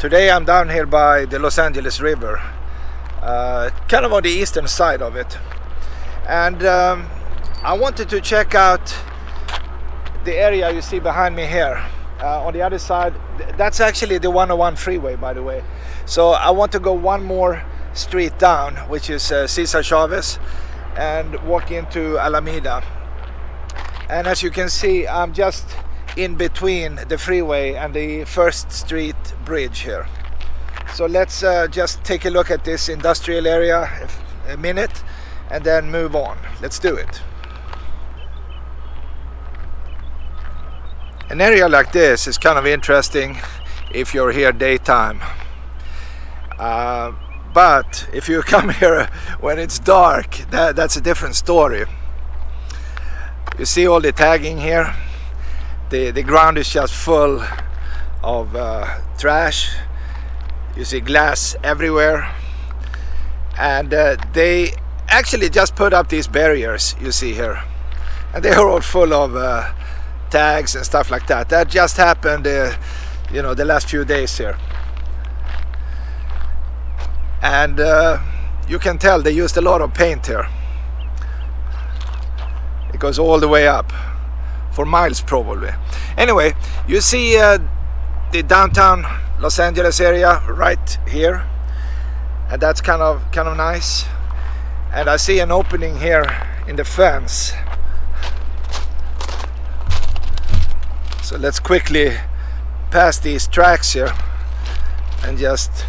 Today I'm down here by the Los Angeles River, kind of on the eastern side of it, and I wanted to check out the area you see behind me here. On the other side, that's actually the 101 freeway, by the way. So I want to go one more street down, which is Cesar Chavez, and walk into Alameda. And as you can see, I'm just in between the freeway and the First Street Bridge here. So let's just take a look at this industrial area a minute and then move on. Let's do it. An area like this is kind of interesting if you're here daytime, but if you come here when it's dark, that's a different story. You see all the tagging here. The ground is just full of trash. You see glass everywhere, and they actually just put up these barriers you see here, and they are all full of tags and stuff like that. That just happened the last few days here, and you can tell they used a lot of paint here. It goes all the way up for miles probably. Anyway, you see the downtown Los Angeles area right here, and that's kind of nice. And I see an opening here in the fence, so let's quickly pass these tracks here and just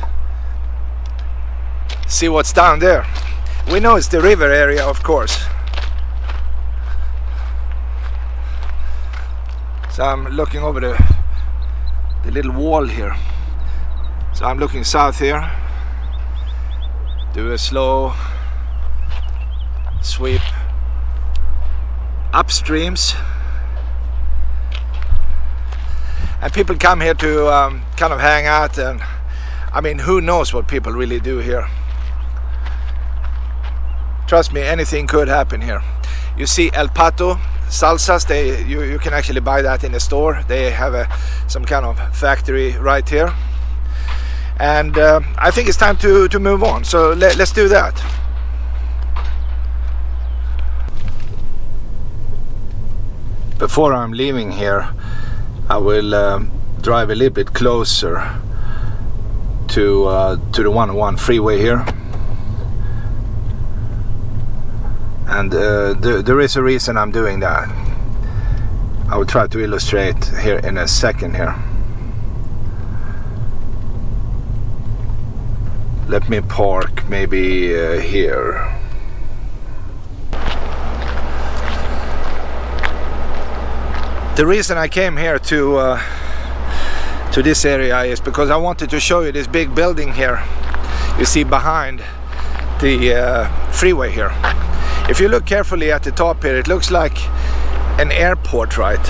see what's down there. We know it's the river area, of course. So I'm looking over the little wall here. So I'm looking south here. Do a slow sweep upstreams. And people come here to kind of hang out, and I mean, who knows what people really do here. Trust me, anything could happen here. You see El Pato salsas, you can actually buy that in the store. They have some kind of factory right here, and I think it's time to move on, so let's do that. Before I'm leaving here, I will drive a little bit closer to the 101 freeway here. And there is a reason I'm doing that. I will try to illustrate here in a second here. Let me park maybe here. The reason I came here to this area is because I wanted to show you this big building here you see behind the freeway here. If you look carefully at the top here, it looks like an airport, right?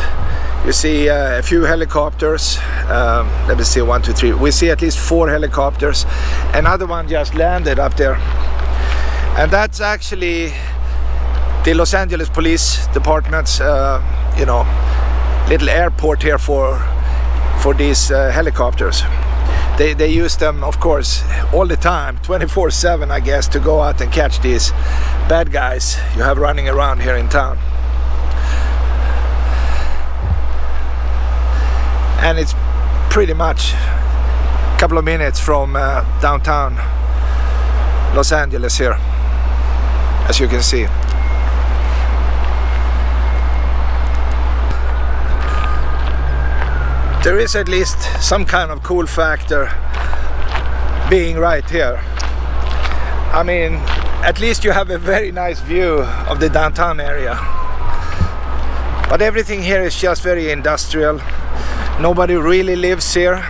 You see a few helicopters. Let me see, 1, 2, 3. We see at least 4 helicopters. Another one just landed up there, and that's actually the Los Angeles Police Department's, little airport here for these helicopters. They use them, of course, all the time, 24/7, I guess, to go out and catch these bad guys you have running around here in town. And it's pretty much a couple of minutes from downtown Los Angeles here, as you can see. There is at least some kind of cool factor being right here. I mean, at least you have a very nice view of the downtown area. But everything here is just very industrial. Nobody really lives here.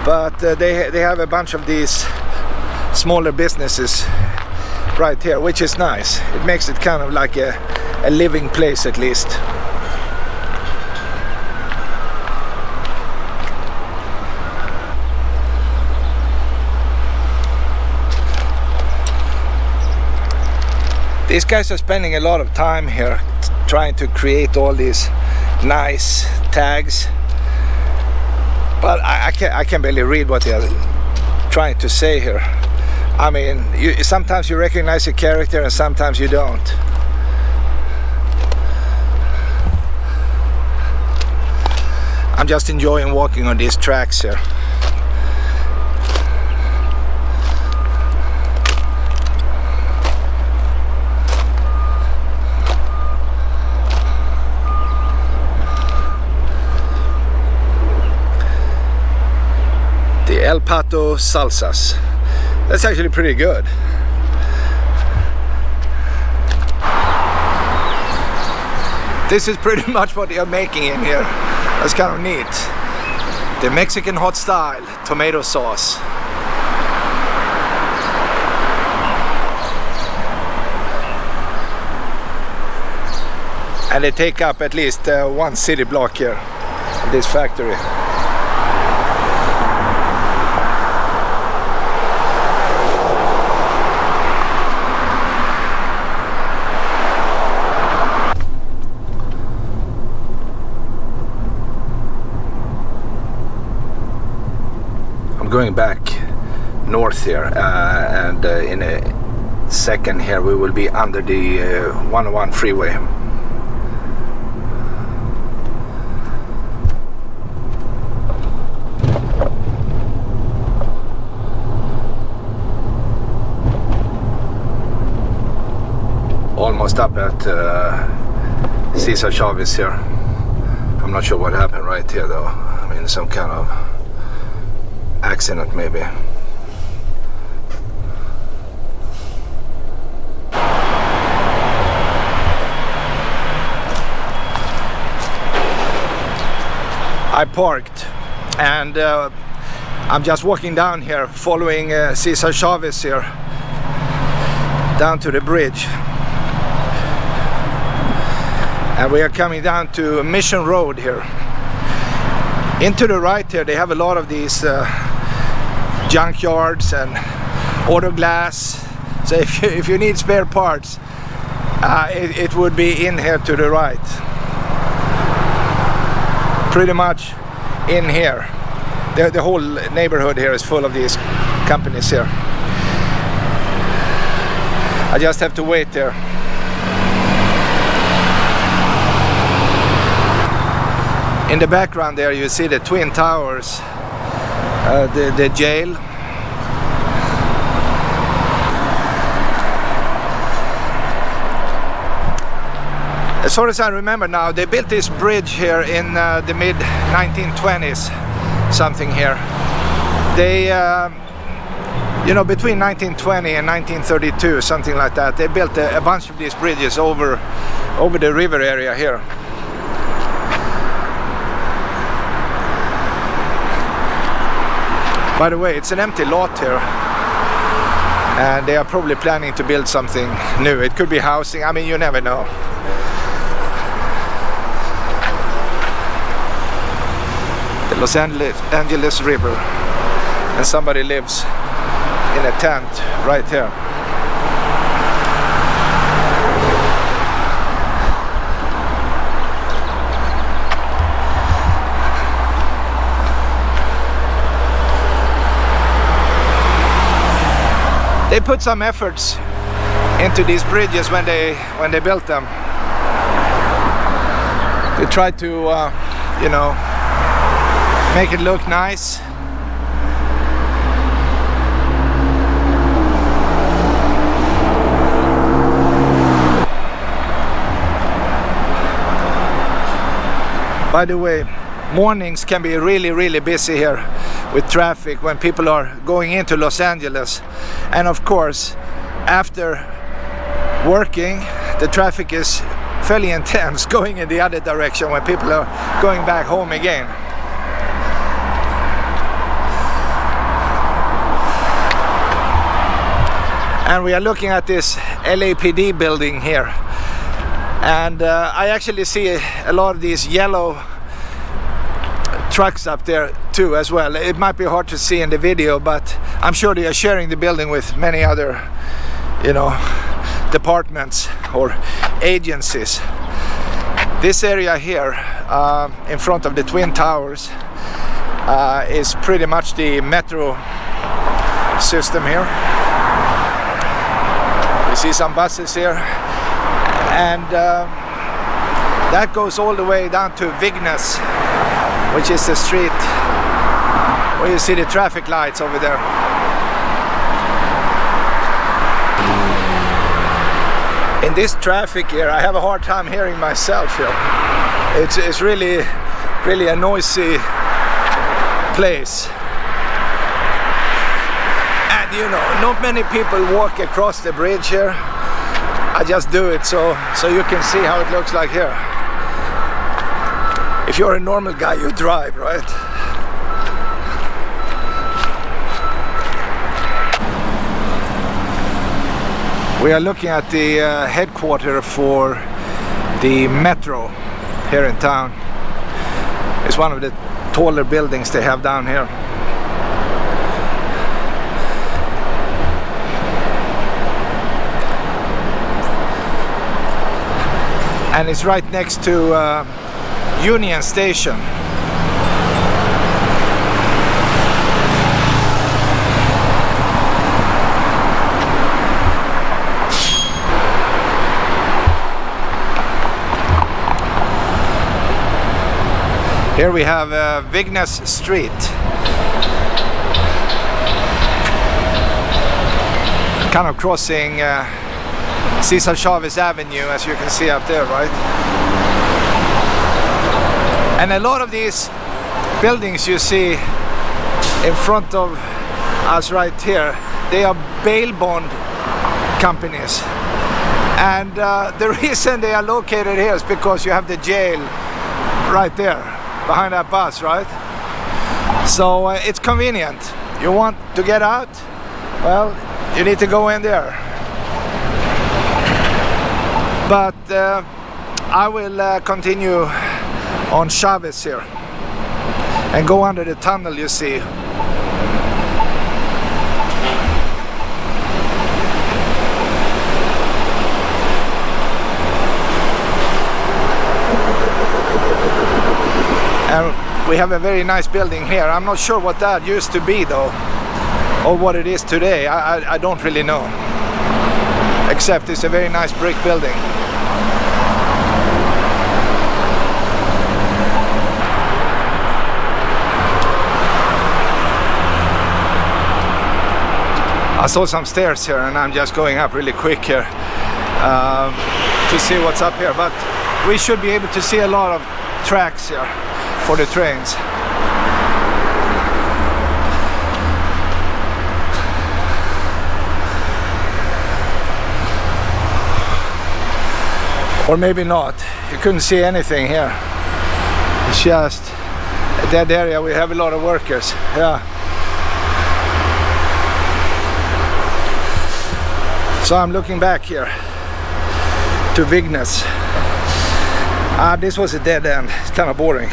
But they have a bunch of these smaller businesses right here, which is nice. It makes it kind of like a living place at least. These guys are spending a lot of time here trying to create all these nice tags. Well, I can barely read what they're trying to say here. I mean, sometimes you recognize a character and sometimes you don't. I'm just enjoying walking on these tracks here. The El Pato salsas. That's actually pretty good. This is pretty much what they are making in here. That's kind of neat. The Mexican hot style tomato sauce. And they take up at least one city block here, this factory. Going back north here, and in a second here we will be under the 101 freeway. Almost up at Cesar Chavez here. I'm not sure what happened right here though. I mean, some kind of accident maybe. I parked and I'm just walking down here following Cesar Chavez here down to the bridge, and we are coming down to Mission Road here. Into the right here they have a lot of these junkyards and auto glass, so if you need spare parts, it would be in here to the right, pretty much in here. The whole neighborhood here is full of these companies here. I just have to wait there. In the background there you see the Twin Towers, the jail. As far as I remember now, they built this bridge here in the mid 1920s, something here. They, you know, between 1920 and 1932, something like that, they built a bunch of these bridges over the river area here. By the way, it's an empty lot here, and they are probably planning to build something new. It could be housing, I mean, you never know. The Los Angeles River, and somebody lives in a tent right here. They put some efforts into these bridges when they built them. They tried to, you know, make it look nice. By the way, mornings can be really busy here with traffic when people are going into Los Angeles, and of course after working the traffic is fairly intense going in the other direction when people are going back home again. And we are looking at this LAPD building here, and I actually see a lot of these yellow trucks up there too as well. It might be hard to see in the video, but I'm sure they are sharing the building with many other, you know, departments or agencies. This area here in front of the Twin Towers is pretty much the metro system here. We see some buses here, and that goes all the way down to Vignes, which is the street where you see the traffic lights over there. In this traffic here, I have a hard time hearing myself here. It's really a noisy place. And you know, not many people walk across the bridge here. I just do it so you can see how it looks like here. If you're a normal guy, you drive, right? We are looking at the headquarters for the metro here in town. It's one of the taller buildings they have down here. And it's right next to Union Station. Here we have Vignes Street. Kind of crossing Cesar Chavez Avenue, as you can see up there, right? And a lot of these buildings you see in front of us right here, they are bail bond companies. And the reason they are located here is because you have the jail right there behind that bus, right? So it's convenient. You want to get out? Well, you need to go in there. But I will continue on Chavez here and go under the tunnel you see. And we have a very nice building here. I'm not sure what that used to be though, or what it is today. I don't really know. Except it's a very nice brick building. I saw some stairs here and I'm just going up really quick here to see what's up here. But we should be able to see a lot of tracks here for the trains. Or maybe not. You couldn't see anything here. It's just a dead area. We have a lot of workers. Yeah. So I'm looking back here to Vignes. This was a dead end. It's kind of boring.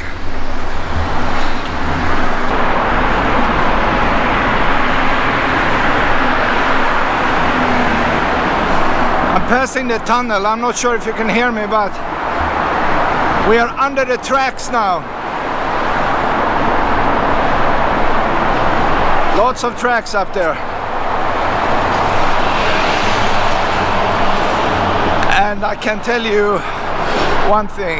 I'm passing the tunnel. I'm not sure if you can hear me, but we are under the tracks now. Lots of tracks up there. And I can tell you one thing.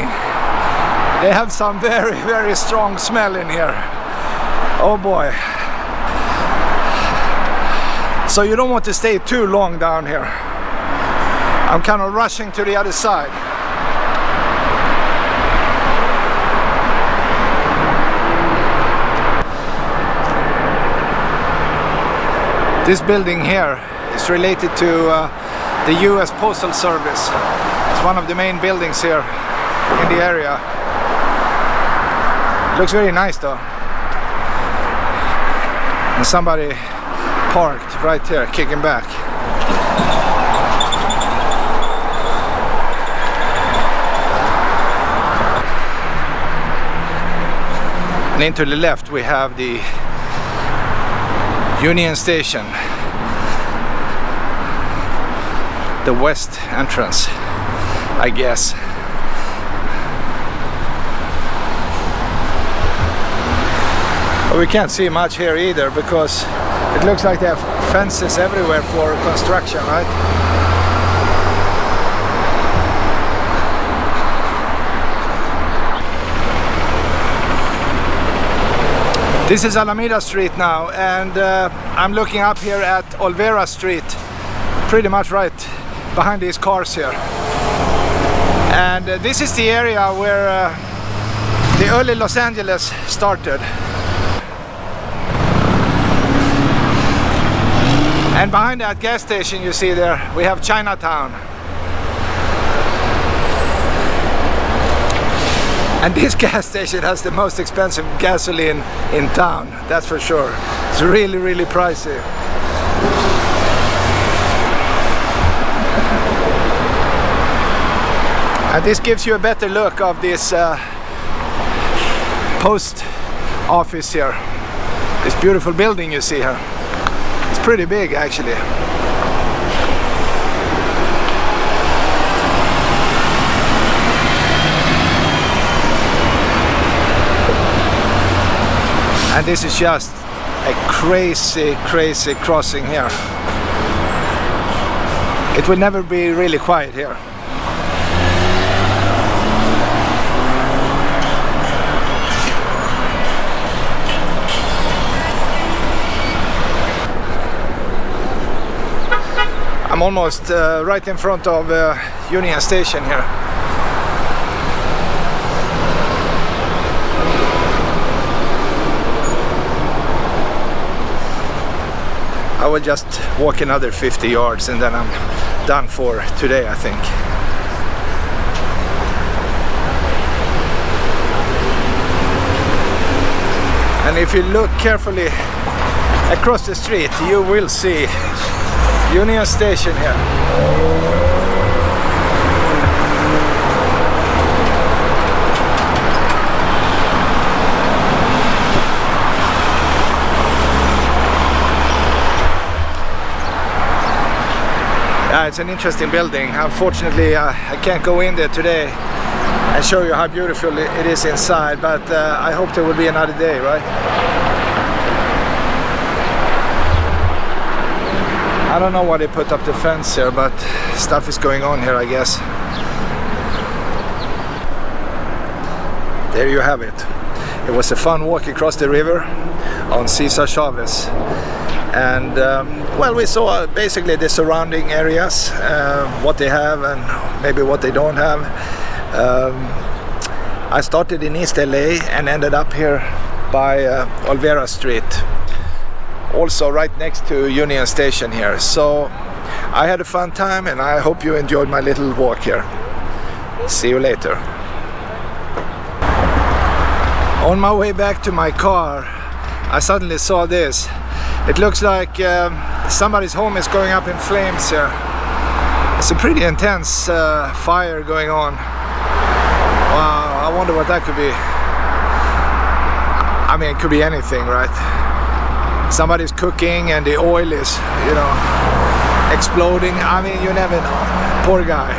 They have some very, very strong smell in here. Oh boy. So you don't want to stay too long down here. I'm kind of rushing to the other side. This building here is related to the U.S. Postal Service. It's one of the main buildings here in the area. It looks very nice though. And somebody parked right here, kicking back. And into the left we have the Union Station, the west entrance, I guess. We can't see much here either because it looks like they have fences everywhere for construction, right? This is Alameda Street now, and I'm looking up here at Olvera Street, pretty much right behind these cars here. And this is the area where the early Los Angeles started. And behind that gas station you see there, we have Chinatown. And this gas station has the most expensive gasoline in town, that's for sure. It's really, really pricey. And this gives you a better look of this post office here. This beautiful building you see here. It's pretty big actually. And this is just a crazy, crazy crossing here. It will never be really quiet here. I'm almost right in front of Union Station here. I will just walk another 50 yards and then I'm done for today, I think. And if you look carefully across the street, you will see Union Station here. Yeah, it's an interesting building. Unfortunately, I can't go in there today and show you how beautiful it is inside, but I hope there will be another day, right? I don't know why they put up the fence here, but stuff is going on here, I guess. There you have it. It was a fun walk across the river on Cesar Chavez. And well, we saw basically the surrounding areas, what they have and maybe what they don't have. I started in East LA and ended up here by Olvera Street, also right next to Union Station here. So I had a fun time and I hope you enjoyed my little walk here. See you later. On my way back to my car, I suddenly saw this. It looks like somebody's home is going up in flames here. It's a pretty intense fire going on. Wow, I wonder what that could be. I mean, it could be anything, right? Somebody's cooking and the oil is, you know, exploding. I mean, you never know. Poor guy.